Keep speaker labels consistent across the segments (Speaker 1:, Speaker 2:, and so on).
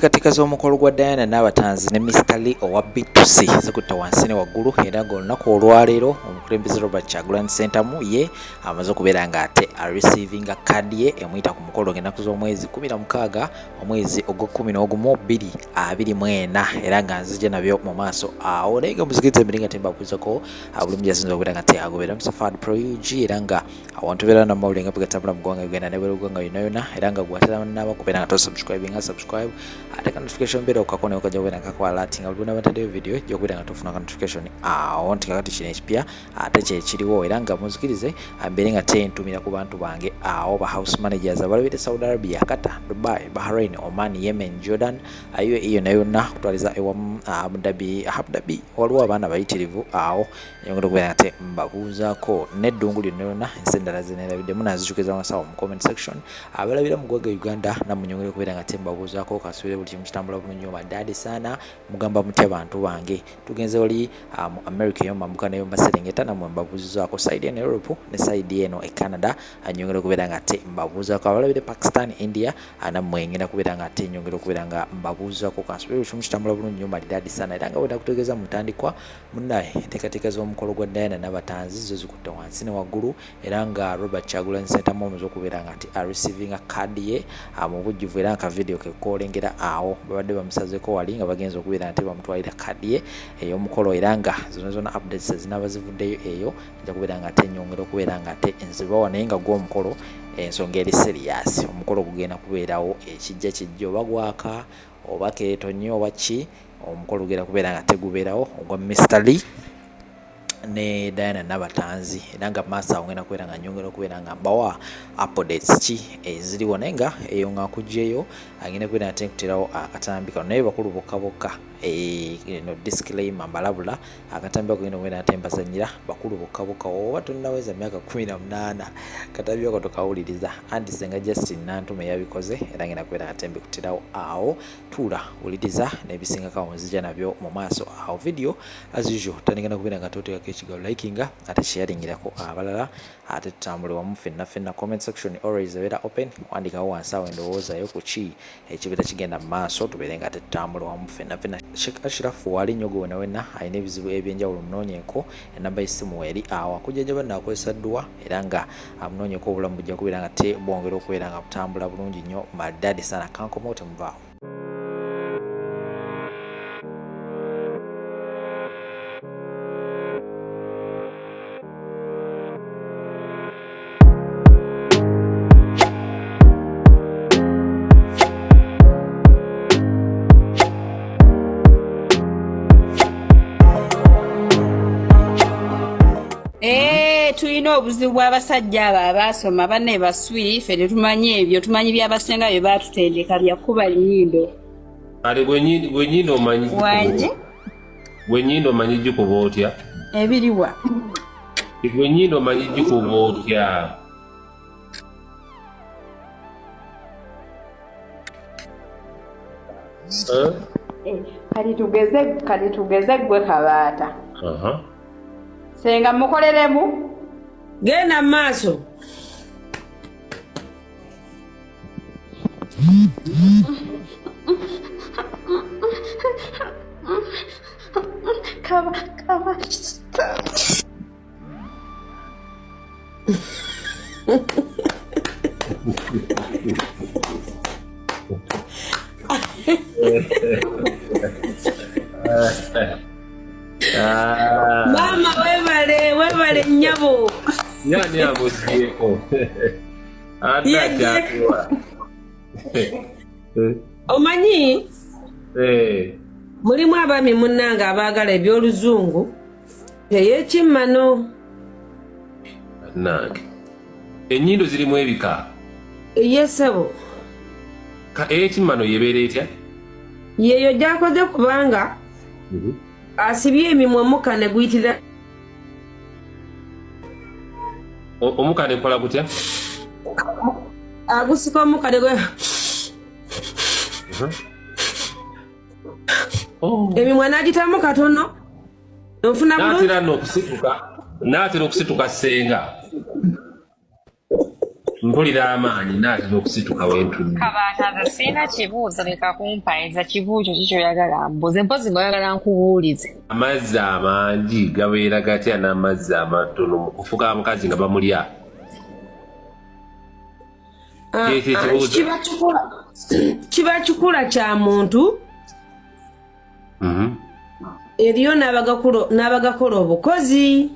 Speaker 1: enteekateeka z'omukolo gwa Diana Nabatanzi ne Mr. Lee owa B2C zikutta wansi ne waggulu era ng'olunaku olwaleero omukulembeze Robert Kyagulanyi Ssentamu ye amaze okubeera ng'ate areceiving kkaadi ye emuyita ku mukolo ng'ennaku z'omwezi 16 omwezi ogw'11/2024 era nga nzija nabyo mu maaso awo naye nga muzikiriza emiringa tembakuzako bulungi yasinza okubeera nga teagobeera Msafari Pro UG era nga awantu beera n'amawulire nga bwegatambula mu ggwanga Uganda ne bwera ggwanga yonna era nga gwatera n'aba kubeera nga subscribe ate notification bell okakone okajja kubeera nga kakwala alert nga buli nabataddeyo video ejja okubeera nga tofuna notification awo nti kakati kino ekipya ate kyekiriwo era nga muzikirize mbeere nga tentumira ku bantu bange awo ba house managers abalabire Saudi Arabia, Qatar, Dubai, Bahrain, Oman, Yemen, Jordan UAE yonna kutwaliza ewa Abu Dhabi waliwo abaana bayitirivu awo nyongera okubeera nga te mbabuuzaako n'eddungu lyonna ensi endala zenerabidde munazijukiza wansawo mu comment section abalabira mu ggwanga Uganda namwe nyongera okubeera nga te mbabuuzaako kasubire buli kimu kitambula bulungi madadi sana mugamba mutya bantu bange tugenze wali mu America yo mambuka nayo Maserengeta namwe mbabuuzaako side eno Europe ne side eno Canada nyongera okubeera nga te mbabuuzaako abalabire Pakistan, India namwe ngenda kubeera nga te nyongera okubeera nga mbabuuzaako kasubire buli kimu kitambula bulungi madadi sana era nga wenda kutegeeza mutandikwa munnaye enteekateeka z'omukolo gwa Diana Nabatanzi zo zikutta wansi ne waggulu era nga Robert Kyagulanyi Ssentamu omuze okubeera nga te receiving kkaadi ye mu bujjuvu era nga video ke kolengera awo babadde bamusazeko wali nga bagenza okubeera nti bamutwalira kkaadi ye ey'omukolo era nga zona updates zinaba zivuddeyo eyo nja kubeera nga te nyongera okubeera nga te nzibawa naye nga gw'omukolo ensonga eri serious omukolo gugenda kubeerawo ekijja kijja oba gwaka oba keetonyo oba ki omukolo gugenda kubeera nga tegubeerawo ogwa Mr. Lee ne Diana Nabatanzi era nga maaso awo ngenda kubeera nga nyongera okubeera nga mbawa updates ki eziriwo naye nga eyo nga kujjeyo agenda kubeera nga tenkuterawo akatambi kano naye bakulu bokka no disclaimer mbalabula akatambi akugenda kubeera nga tembazanyira bakulu bokka oba tonnaweza myaka 18 akatambi ako tokawuliriza anti senga Justin Nantume yabikoze era ngenda kubeera nga tembikuterawo awo tuula wuliriza n'ebisingako muzija nabyo mu maaso awo video as usual tandikana kubeera nga toteekako ekigawo likinga ate sharingirako abalala ate tutambule wamu ffenna comment section always ebeera open wandikawo wansi awo endowoozayo ku ki ekibeera kigenda mu maaso tubeere nga tetutambule wamu ffenna Sheikh Ashraf wali nyogo wenna alina ebizibu ebyenjawulo munoonyeeko enamba y'essimu eri awo akujjanjaba naakozesa ddwa era nga amunoonyeeko obulamu bujja kubeera nga te bwongera okubeera nga butambula bulungi nnyo maddadi sana kankomo temuvaawo.
Speaker 2: Tulina obuzibu bw'abasajja abo abaasoma banne baswi ffe tetumanyi ebyo tumanyi byabasenga bye baatutendeka byakuba nnyindo
Speaker 3: kale gwenyindo omanyi
Speaker 2: wanje
Speaker 3: gwenyindo omanyi gikuba otya
Speaker 2: ebiriwa
Speaker 3: gwenyindo omanyi gikuba otya
Speaker 2: kati tugeze gwe kabaata senga mukoleremu
Speaker 4: genda maaso
Speaker 2: kaba
Speaker 4: mama webale nnyabo
Speaker 3: yani amusieko anda
Speaker 4: omanyi mulimu abaami munnanga abaagala ebyoluzungu teyekimmano
Speaker 3: nange ennyindo zirimu ebika
Speaker 4: yesebo
Speaker 3: ekimmano yebeera etya
Speaker 4: yeyo gyakoze kubanga asibye emimwa mukane guyitira
Speaker 3: omukane nkola gutya
Speaker 4: agusika omukane gwe emimwa n'agitamu katono nfuna
Speaker 3: naatera okusituka senga mpulira amaanyi naatera okusituka wentunni.
Speaker 5: Kabaataza sina kibuuzo leka kumpayiza kibuuzo kikyoyagala mbuuze mpozi ng'oyagala nkubuulize.
Speaker 3: Amazzi amangi gabeera gatya n'amazzi amatono mu kufuka mukazi nga bamulya?
Speaker 4: Kiba kikula kya muntu eriyo n'abagakola obukozi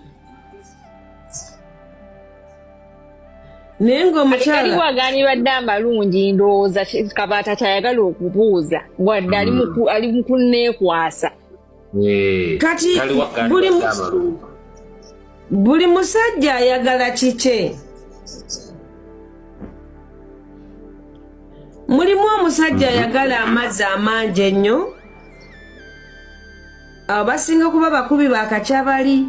Speaker 4: naye ng'omukyala
Speaker 5: Ali waganibwa dde amalungi ndowooza Kabaata kyayagala okubuuza wadde ali mu kunneekwasa.
Speaker 4: kati buli musajja ayagala kike. Mulimu omusajja ayagala amazzi amangi ennyo abo basinga kuba bakubi bakacyabali.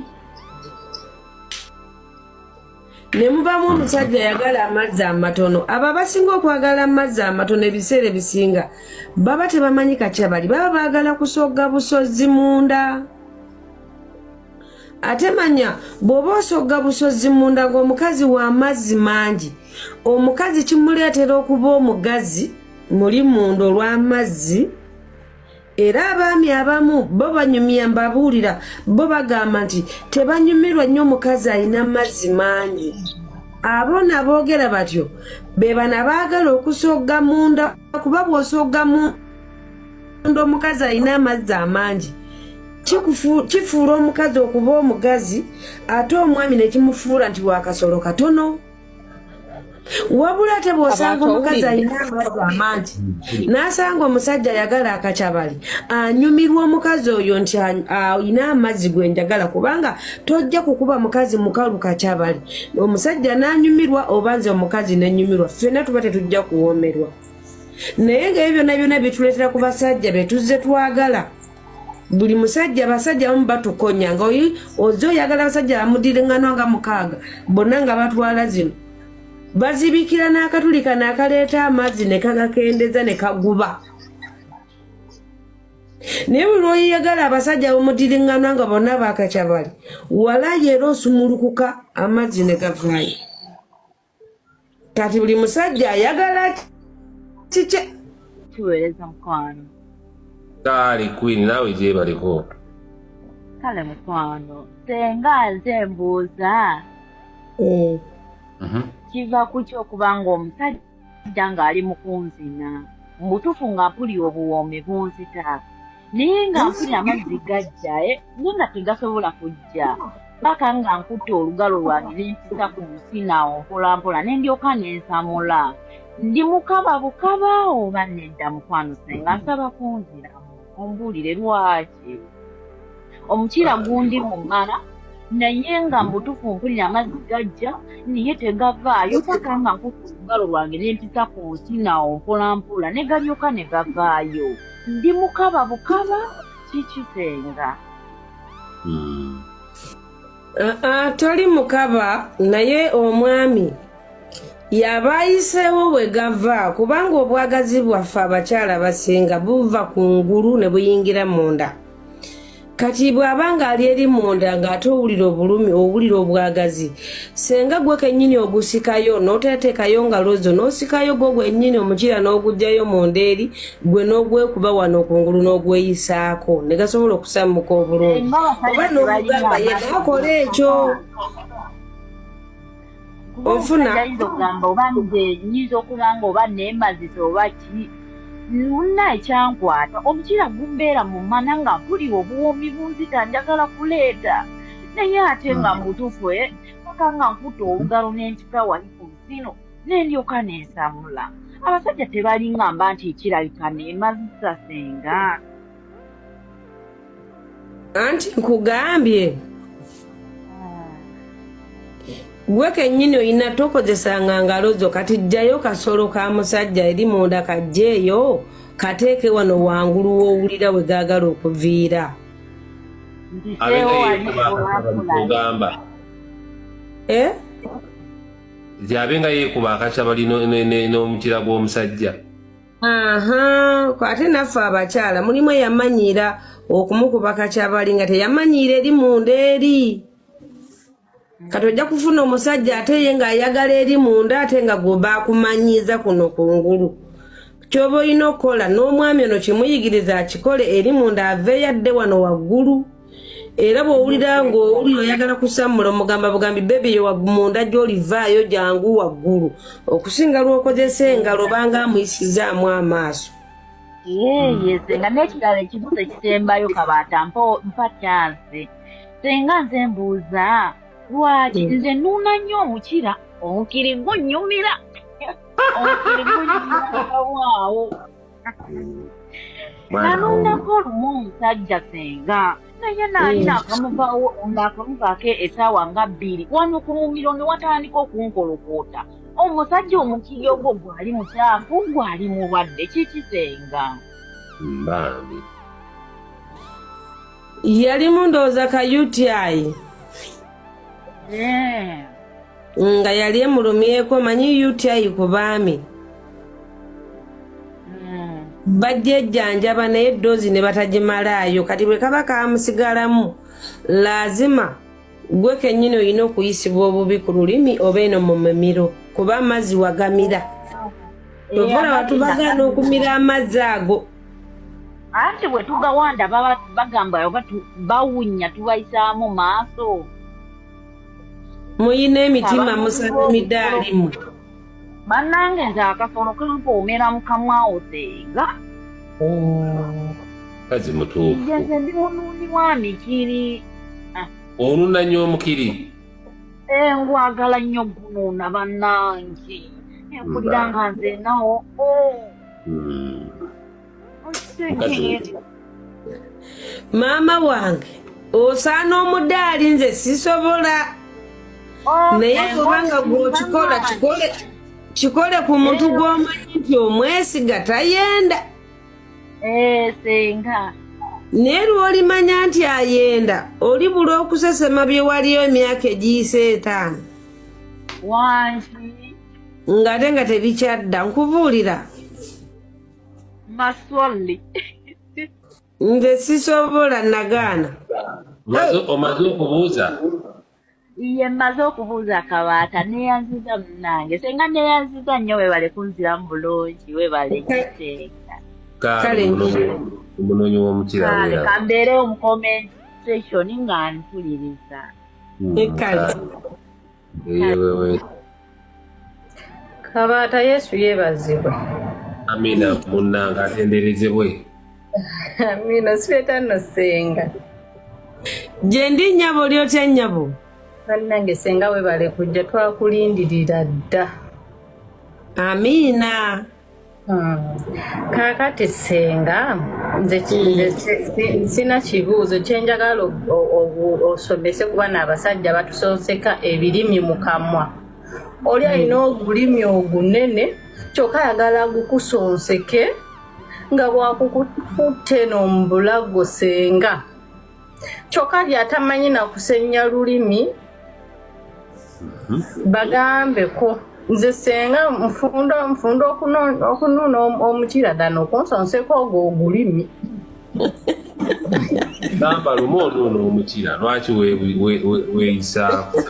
Speaker 4: Ne mubamu omusajja ayagala amazzi amatono. Abo abasinga okwagala amazzi amatono ebiseera ebisinga baba tebamanyi kacyabali, baba baagala kusogga busozi munda. Ate manya bw'oba osogga busozi munda ng'omukazi w'amazzi mangi, omukazi kimuleetera okuba omugazi muli munda olw'amazzi. Era abaami abamu bo banyumya mbabuulira bo bagamba nti tebanyumirwa nnyo omukazi alina amazzi mangi. Abo naboogera batyo be bana baagala okusogga munda, kuba bw'osogga munda omukazi alina amazzi amangi kifuula omukazi okuba omugazi, ate omwami ne kimufuula nti wakasolo katono. Wabula ate bw'osanga omukazi alina amazzi amangi n'asanga omusajja ayagala akacyabali, anyumirwa omukazi oyo nti alina amazzi gwe njagala, kubanga tojja kukuba mukazi mukalu kacyabali. Omusajja n'anyumirwa oba nze omukazi n'anyumirwa, ffenna tuba tetujja kuwoomerwa. Naye ng'ebyo byonna byonna bituleetera ku basajja be tuzze twagala. Buli musajja basajja bamu batukonya nga ozze oyagala abasajja bamudiringano nga 6 bonna nga batwala zino. Bazibikira n'akatulika n'akaleeta amazzi ne kagakendeza ne kaguba. Naye buli oyagala abasajja bamudiringano nga bonna bakacyabali, wala yeera osumulukuka amazzi ne gavaayo. Kati buli musajja ayagala kike.
Speaker 5: Kiweereza mukwano.
Speaker 3: Kale Queen naawe gyebaliko.
Speaker 5: Kale mukwano senga nze mbuuza kiva ku ky'okubanga omusajja ng'ali mu kunzina mu butuufu nga mpulira obuwoomi bunzita naye nga mpulira amazzi gajja naye nga tegasobola kujja paka nga nkutte olugalo lwange nempisa ku musinawo mpolampola ne ndyoka nensamula. Ndi mukaba bukaba oba nedda mukwano senga nsaba kunziramu ombuulire lwaki omukira gundi mumala naye nga mbutuufu mpulira amazzi gajja naye tegavaayo paka nga nkutte olugalo lwange nempisa ku nsinawo mpolampola ne galyoka ne gavaayo. Ndi mukaba bukaba kiki senga?
Speaker 4: Toli mukaba naye omwami yaba ayiseewo we gava, kubanga obwagazi bwaffe abakyala basinga buva ku ngulu ne buyingira munda. Kati bw'abanga ali eri munda ng'ate owulira obulumi owulira obwagazi, senga gwe kennyini ogusikayo n'oteekayo ngalo zo n'osikayo gwo gwennyini omukira n'ogugjayo munda eri gwe n'ogwekuba wano ku ngulu n'ogweyisaako ne gasobola okusammuka obulungi. Oba n'omugamba ye naakola ekyo ofuna
Speaker 5: okugamba oba nze nyiza okubanga oba neemazisa oba ki nuna ekyankwata omukira gumbeera mu mana nga mpulira obuwoomi bunzita njagala kuleeta naye ate nga mutuufu paka nga nkutte olugalo n'entika wali ku nsino nendyoka nensamula. Abasajja tebalingamba nti kirabika neemazisa senga.
Speaker 4: Anti nkugambye gwe kennyini olina tokozesanga ngalo zo, kati jjayo kasolo ka musajja eri munda kajjeeyo kateeke wano wangulu w'owulira we gaagala okuviira.
Speaker 3: Ogamba abenga yeekuba akacyabali n'omukira gw'omusajja.
Speaker 4: Ate naffe abakyala mulimu eyamanyiira okumukuba kacyabali nga teyamanyiira eri munda eri. kati ojja kufuna omusajja ate ye ng'ayagala eri munda ate nga gwe baakumanyiiza kuno kungulu. Ky'oba olina okukola n'omwami ono kimuyigiriza akikole eri munda aveeyo adde wano waggulu. Era bw'owulira ng'oli oyagala kusammula omugamba bugambi bebi yo munda gy'olivaayo jangu waggulu okusinga lw'okozesa engalo banga amuyisizaamu amaaso.
Speaker 5: Ye senga n'ekirala ekibuuzo ekisembayo Kabaata mpa kyanze. Senga nze mbuuza lwaki nze nnuuna nnyo omukira omukiri gunnyumira. Omukiri gunnyumira waawo. Nanuunako olumu omusajja senga. Naye naalina akamuvaako essaawa nga 2 wano ku mumiro ne watandika okunkolokoota. Omusajja omukiri ogwo gwali mucaafu gwali mulwadde kiki senga?
Speaker 3: Mbambi.
Speaker 4: Yali mundowooza ka UTI. Nga yali emulumyeko manyi UTI ku baami. Bajja ejjanjaba naye eddoozi ne batagimalaayo kati bwe kaba kamusigalamu lazima gwe kennyini olina okuyisibwa obubi ku lulimi oba eno mu mimiro kuba amazzi wagamira. Ovola watubagaana okumira amazzi ago.
Speaker 5: Anti bwe tugawanda baba bagamba bawunya tubayisaamu maaso.
Speaker 4: Muyina emitima musalimidde alimu.
Speaker 5: Bannange nze akasolo kampoomera mu kamwawo senga.
Speaker 3: Kazi mutuufu.
Speaker 5: Nze ndi munuuni wa mikiri.
Speaker 3: Onuna nnyo omukiri.
Speaker 5: Ngwagala nnyo gunuuna bannange. Empulira nga nze nawo.
Speaker 4: Maama wange osaana omudaali nze sisobola. Naye kubanga gw'okikola kikole ku muntu gw'omanyi nti omwesiga tayenda.
Speaker 5: Senga.
Speaker 4: Naye lw'olimanya nti ayenda olibula okusesema bye waliyo emyaka egiyise 5.
Speaker 5: Wangi.
Speaker 4: Ng'ate nga tebikyadda nkubuulira.
Speaker 5: Maswali.
Speaker 4: Nze sisobola nagaana.
Speaker 3: Omaze okubuuza?
Speaker 5: Iye mmaze okubuuza Kabaata neeyanziza munnange. Senga neeyanziza nnyo webale kunziramu bulungi webale kiteeka.
Speaker 4: Kale
Speaker 3: omunoonyi w'omukira
Speaker 5: kale kambeerewo mu comment section nga mpuliriza.
Speaker 4: Kale.
Speaker 6: Kabaata Yesu yeebazibwe.
Speaker 3: Amina munnange atenderezebwe.
Speaker 6: Amina sireeta nno senga.
Speaker 4: Gye ndi nnyabo oli otya nnyabo?
Speaker 6: Bannange senga webale kujja twakulindirira dda.
Speaker 4: Amiina.
Speaker 6: Kaakati senga nze sina kibuuzo kyenjagala osomese ku bana abasajja batusonseka ebirimi mu kamwa. Oli alina ogulimi ogunene kyokka ayagala gukusonseke nga bwakukutte mu bulago senga. Kyokka lyatamanyi nakusenya lulimi bagambeko. Nze senga nfunda okunuuna omukira ddala okunsonseka ogwo ogulimi.
Speaker 3: Gamba lumu onuuna omukira lwaki weeyisaako?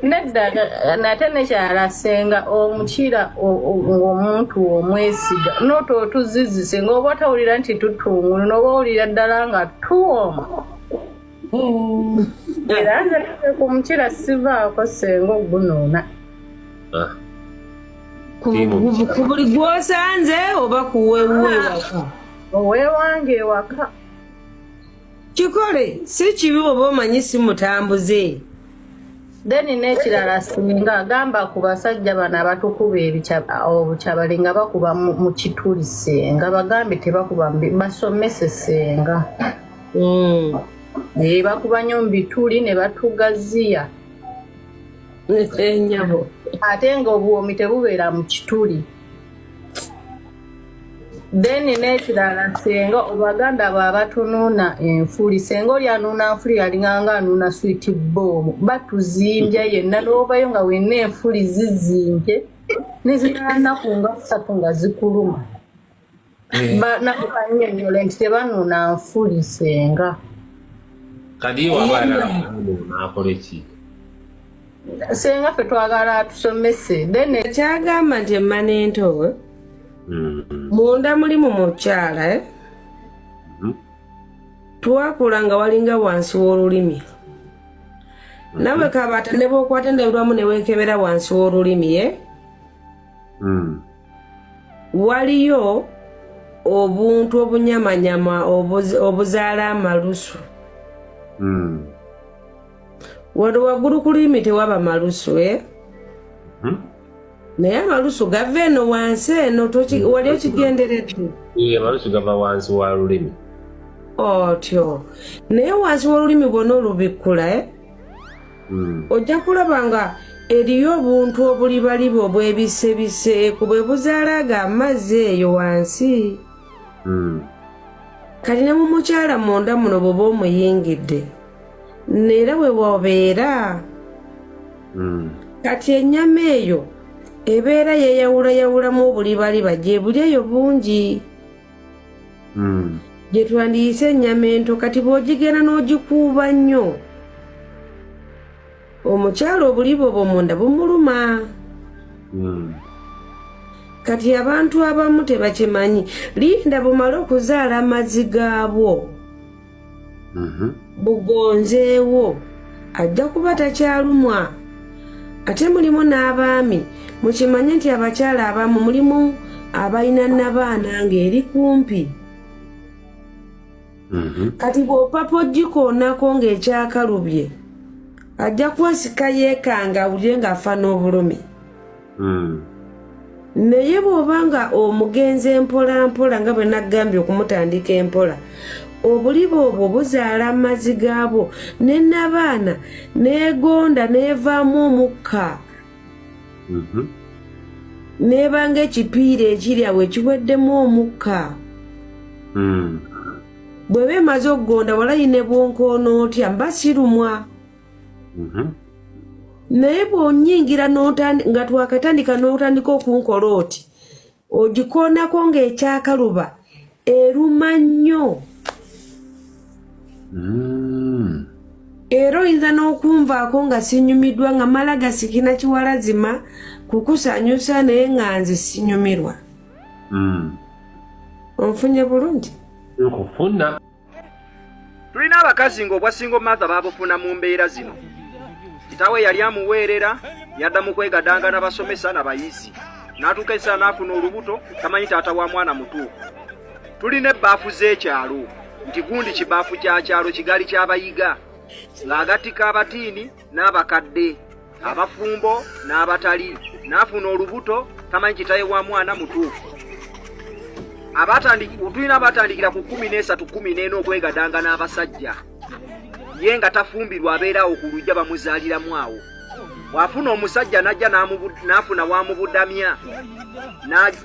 Speaker 6: Nedda nate nekyala senga omukira ng'omuntu omwesiga noto otuzizise ng'oba otawulira nti tutungulu n'oba owulira ddala nga tuwoma. Era nze ku mukira sivaako senga ogunuuna.
Speaker 4: Ku buli gw'osanze oba kuweewuwe ewaka?
Speaker 6: Oweewange ewaka.
Speaker 4: Kikole si kibi oba omanyi simutambuze.
Speaker 6: Then n'ekirala singa agamba ku basajja bano abatukuba obukyabali nga bakuba mu kituli senga bagambe tebakuba basomese senga. Bakuba nnyo mu bituli ne batugaziya.
Speaker 4: Ennyabo.
Speaker 6: Ate ng'obuwomi tebubeera mu kituli. Then n'ekirala senga Abaganda bw'abatunuuna enfuli senga oli anuuna nfuli alinganga anuuna sweet bomb batuzimbya yenna n'ovayo nga wenna enfuli zizimbye nezirala nnaku nga 3 nga zikuluma. Nabo bannyonnyola nti tebanuuna nfuli senga.
Speaker 3: kadi wabala nakola ki
Speaker 6: senga ffe twagala atusomese then
Speaker 4: kyagamba nti emanentowe munda mulimu mukyala twakula nga walinga wansi w'olulimi nawe kabata ne bw'okwata endabirwamu ne weekebera wansi w'olulimi waliyo obuntu obunyamanyama obuzaala amalusu wano waggulu ku lulimi tewaba malusu naye amalusu gava eno wansi eno wali okigenderedde
Speaker 3: amalusu gava wansi wa lulimi
Speaker 4: otyo naye wansi w'olulimi bwona olubikkula ojja kulaba nga eriyo obuntu obulibaliba obwebisebise ku bwe buzaalaga amazzi eyo wansi kati ne mu mukyala munda muno bw'oba omuyingidde neera bwe wabeera kati ennyama eyo ebeera yeeyawulayawulamu obulibaliba gye buli eyo bungi gye twandiyise ennyama ento kati bw'ogigenda n'ogikuuba nnyo omukyala obuliba obwo munda bumuluma kati abantu abamu tebakimanyi linda bumale okuzaala amazzi gaabwo bugonzeewo ajja kuba takyalumwa ate mulimu n'abaami mukimanye nti abakyala abamu mulimu abalina nabaana ng'eri kumpi kati bw'opapa ogikoonako ng'ekyakalubye ajja kwesika yeekanga awulire ng'afa n'obulumi naye bw'oba nga omugenzi empolampola nga bwe naggambye okumutandika empola obuliba obwo buzaala amazzi gaabwo ne nabaana neegonda neevaamu omukka neebanga ekipiira ekiri awo ekiweddemu omukka bw'eba emaze okugonda walayine bwonkoona otya mba sirumwa naye bw'onyingira nga twakatandika n'otandika okunkola oti ogikoonako ng'ekyakaluba eruma nnyo era oyinza n'okunvaako nga sinyumiddwa nga mala gasikina kiwalazima kukusanyusa naye nga nze sinyumirwa onfunye bulungi
Speaker 3: nkufuna
Speaker 7: tulina abakazi ng'obwasinga omumaatha baabufuna mu mbeera zino kitaawe yali amuweerera yadda mu kwegadanga n'abasomesa n'abayizi n'atuuka essaawa n'afuna olubuto tamanyi taata wa mwana mutuufu tulina ebbaafu z'ekyalo nti gundi kibaafu kya kyalo kigali ky'abayiga ng'agattika abatiini n'abakadde abafumbo n'abatali n'afuna olubuto tamanyi kitaawe wa mwana mutuufu tulina abatandikira ku 13 14 okwegadanga n'abasajja ye nga tafumbirwa abeerawo ku lujja bamuzaaliramu awo bw'afuna omusajja n'ajja n'afuna wamubudamya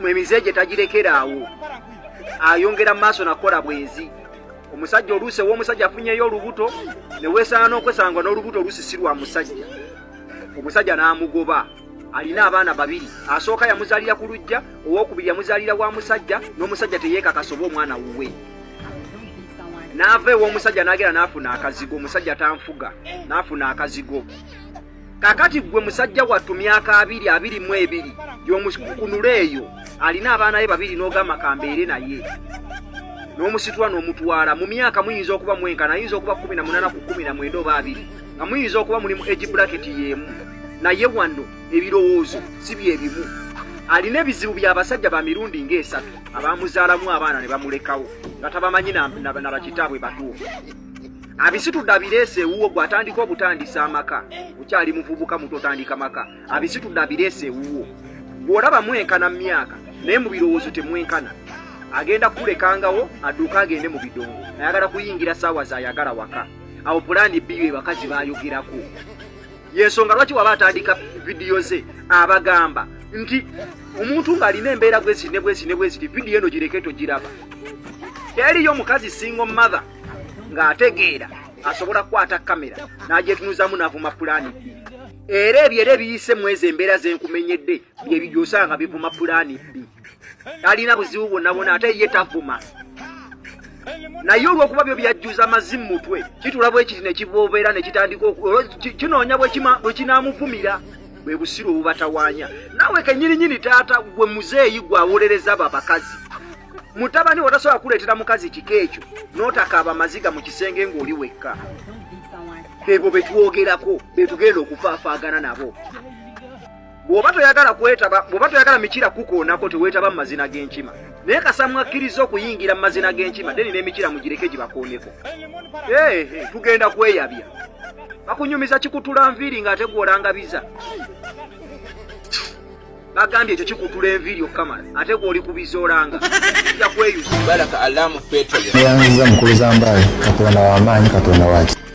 Speaker 7: emize gye tagirekera awo ayongera mu maaso nakola bwezi omusajja oluusi ew'omusajja afunyeyo olubuto ne weesanga n'okwesanga n'olubuto oluusi lwa musajja omusajja n'amugoba alina abaana babiri asooka yamuzaalira ku lujja owookubiri yamuzaalira wa musajja n'omusajja teyeekakasa oba omwana wuwe n'ava ew'omusajja n'agera n'afuna akazigo omusajja tanfuga n'afuna akazigo kakati gwe musajja wattu myaka 22 gy'omukunula eyo alina abaana be babiri n'ogamba kambeere naye n'omusitula n'omutwala mu myaka muyinza okuba mwenkana ayinza okuba 18 ku 19 oba 2 nga muyinza okuba mulimu age bracket y'emu naye wano ebirowoozo si byebimu alina ebizibu by'abasajja ba mirundi ng'esatu abaamuzaalamu abaana ne bamulekawo nga tabamanyi na bakitaabwe batuufu abisitudde abireese ewuwo gw'atandika obutandisa amaka bukyali muvubuka muto otandika maka abisitudde abireese ewuwo bw'olaba mwenkana mu myaka naye mu birowoozo temwenkana agenda kulekangawo adduuka agende mu bidongo ayagala kuyingira ssaawa zaayagala waka awo pulaani bbiyo ebakazi baayogerako yensonga lwaki waba atandika vidiyo ze abagamba nti omuntu ng'alina embeera bweziti vidiyo eno gireke togiraba teriyo omukazi single mother ng'ategeera asobola kukwata kamera n'agyetunuzamu n'avuma pulaani bbi era ebyo era ebiyise mwezi embeera zenkumenyedde byebijosanga bivuma pulaani bbi talina buzibu bwonna ate ye tavuma naye olw'okuba byo byajjuza amazzi mu mutwe kitulabwa ekiti ne kiboobera ne kitandika kinoonya bwe kinaamuvumira bwe busiru obubatawaanya. Naawe kenyininyini taata gwe muzeeyi gwawolereza babakazi mutabani otasobola kuleetera mukazi kiko ekyo n'otakaaba maziga mu kisenge ng'oli wekka. Ebo betwogerako betugenda okufaafaagana nabo. Bw'oba toyagala mikira kukoonako teweetaba mu mazina g'enkima. Naye Kasamu akkiriza okuyingira mu mazina g'enkima deni n'emikira mugireke gibakooneko. Tugenda kweyabya. Bakunyumiza kikutula nviiri ng'ate gw'olangabiza. Bagambye ekyo kikutula enviiri okkamala ate gw'oli kubizoolanga. Kijja kweyuza.
Speaker 8: Baraka alamu petrol. Yanza mukulu Zambaye, Katonda w'amaanyi, Katonda wa